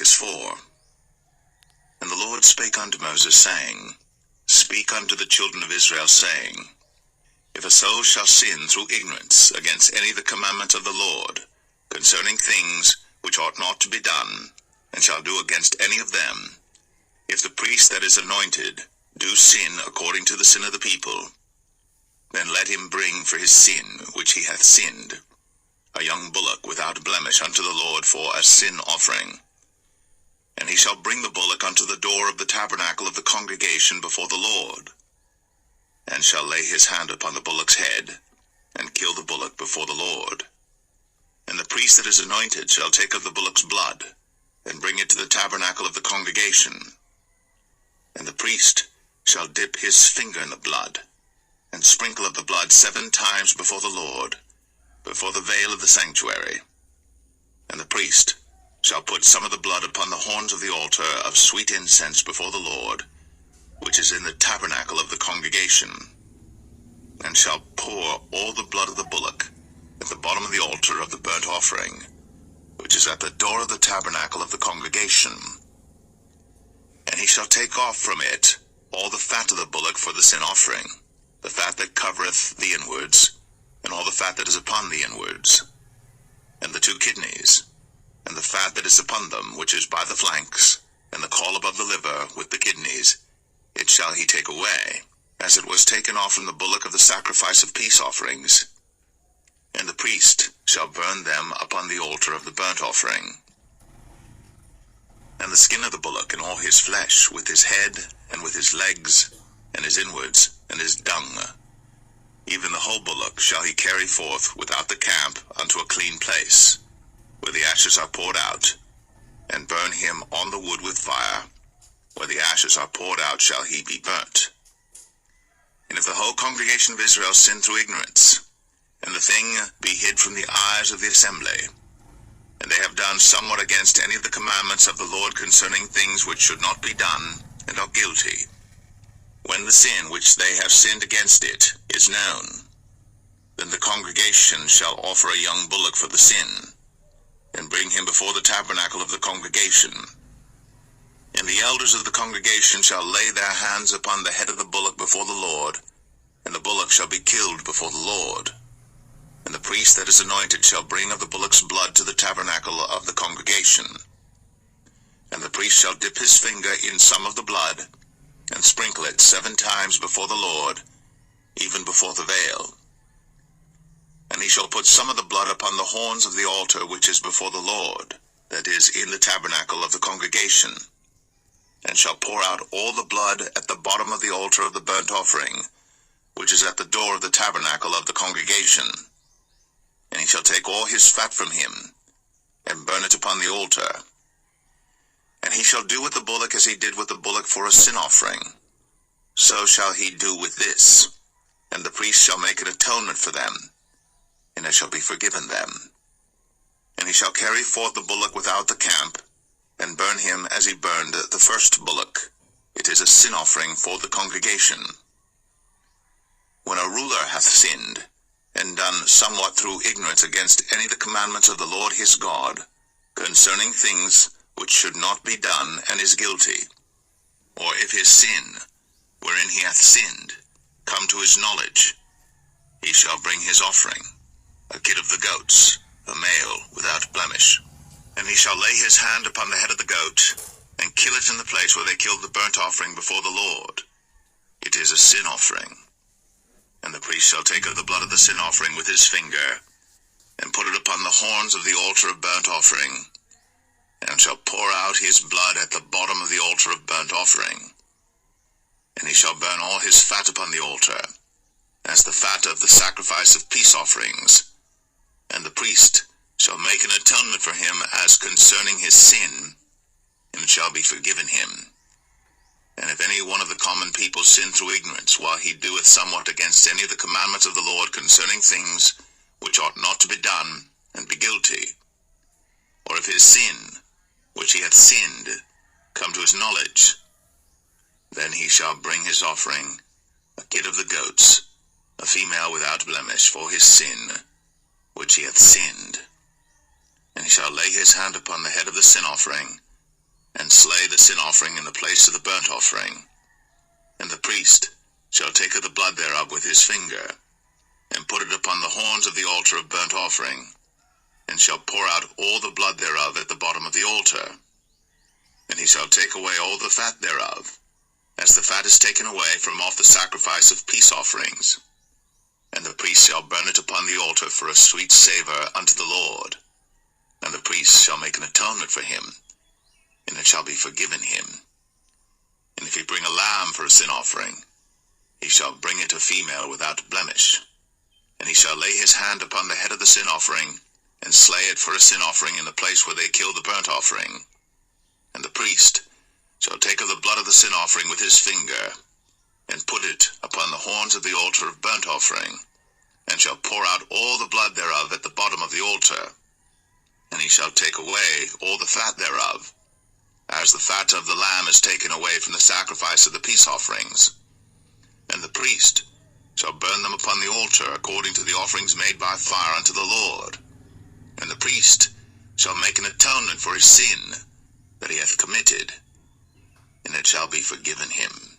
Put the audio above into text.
Leviticus 4. And the Lord spake unto Moses, saying, Speak unto the children of Israel, saying, If a soul shall sin through ignorance against any of the commandments of the Lord, concerning things which ought not to be done, and shall do against any of them, if the priest that is anointed do sin according to the sin of the people, then let him bring for his sin which he hath sinned a young bullock without blemish unto the Lord for a sin offering. And he shall bring the bullock unto the door of the tabernacle of the congregation before the Lord, and shall lay his hand upon the bullock's head, and kill the bullock before the Lord. And the priest that is anointed shall take of the bullock's blood, and bring it to the tabernacle of the congregation. And the priest shall dip his finger in the blood, and sprinkle of the blood 7 times before the Lord, before the veil of the sanctuary. And the priest shall put some of the blood upon the horns of the altar of sweet incense before the Lord, which is in the tabernacle of the congregation, and shall pour all the blood of the bullock at the bottom of the altar of the burnt offering, which is at the door of the tabernacle of the congregation. And he shall take off from it all the fat of the bullock for the sin offering, the fat that covereth the inwards, and all the fat that is upon the inwards, and the 2 kidneys, and the fat that is upon them, which is by the flanks, and the caul above the liver with the kidneys, it shall he take away, as it was taken off from the bullock of the sacrifice of peace offerings. And the priest shall burn them upon the altar of the burnt offering. And the skin of the bullock and all his flesh, with his head, and with his legs, and his inwards, and his dung, even the whole bullock shall he carry forth without the camp unto a clean place, where the ashes are poured out, and burn him on the wood with fire. Where the ashes are poured out shall he be burnt. And if the whole congregation of Israel sin through ignorance, and the thing be hid from the eyes of the assembly, and they have done somewhat against any of the commandments of the Lord concerning things which should not be done, and are guilty, when the sin which they have sinned against it is known, then the congregation shall offer a young bullock for the sin, and bring him before the tabernacle of the congregation. And the elders of the congregation shall lay their hands upon the head of the bullock before the Lord, and the bullock shall be killed before the Lord. And the priest that is anointed shall bring of the bullock's blood to the tabernacle of the congregation. And the priest shall dip his finger in some of the blood, and sprinkle it 7 times before the Lord, even before the veil. And he shall put some of the blood upon the horns of the altar which is before the Lord, that is in the tabernacle of the congregation, and shall pour out all the blood at the bottom of the altar of the burnt offering, which is at the door of the tabernacle of the congregation. And he shall take all his fat from him, and burn it upon the altar. And he shall do with the bullock as he did with the bullock for a sin offering. So shall he do with this. And the priest shall make an atonement for them, and it shall be forgiven them. And he shall carry forth the bullock without the camp, and burn him as he burned the first bullock. It is a sin offering for the congregation. When a ruler hath sinned, and done somewhat through ignorance against any of the commandments of the Lord his God, concerning things which should not be done, and is guilty, or if his sin, wherein he hath sinned, come to his knowledge, he shall bring his offering, a kid of the goats, a male without blemish. And he shall lay his hand upon the head of the goat, and kill it in the place where they killed the burnt offering before the Lord. It is a sin offering. And the priest shall take of the blood of the sin offering with his finger, and put it upon the horns of the altar of burnt offering, and shall pour out his blood at the bottom of the altar of burnt offering. And he shall burn all his fat upon the altar, as the fat of the sacrifice of peace offerings. And the priest shall make an atonement for him as concerning his sin, and it shall be forgiven him. And if any one of the common people sin through ignorance, while he doeth somewhat against any of the commandments of the Lord concerning things which ought not to be done, and be guilty, or if his sin, which he hath sinned, come to his knowledge, then he shall bring his offering, a kid of the goats, a female without blemish, for his sin, which he hath sinned. And he shall lay his hand upon the head of the sin offering, and slay the sin offering in the place of the burnt offering. And the priest shall take of the blood thereof with his finger, and put it upon the horns of the altar of burnt offering, and shall pour out all the blood thereof at the bottom of the altar. And he shall take away all the fat thereof, as the fat is taken away from off the sacrifice of peace offerings. And the priest shall burn it upon the altar for a sweet savour unto the Lord. And the priest shall make an atonement for him, and it shall be forgiven him. And if he bring a lamb for a sin offering, he shall bring it a female without blemish. And he shall lay his hand upon the head of the sin offering, and slay it for a sin offering in the place where they kill the burnt offering. And the priest shall take of the blood of the sin offering with his finger, and put it upon the horns of the altar of burnt offering, and shall pour out all the blood thereof at the bottom of the altar. And he shall take away all the fat thereof, as the fat of the lamb is taken away from the sacrifice of the peace offerings. And the priest shall burn them upon the altar according to the offerings made by fire unto the Lord. And the priest shall make an atonement for his sin that he hath committed, and it shall be forgiven him.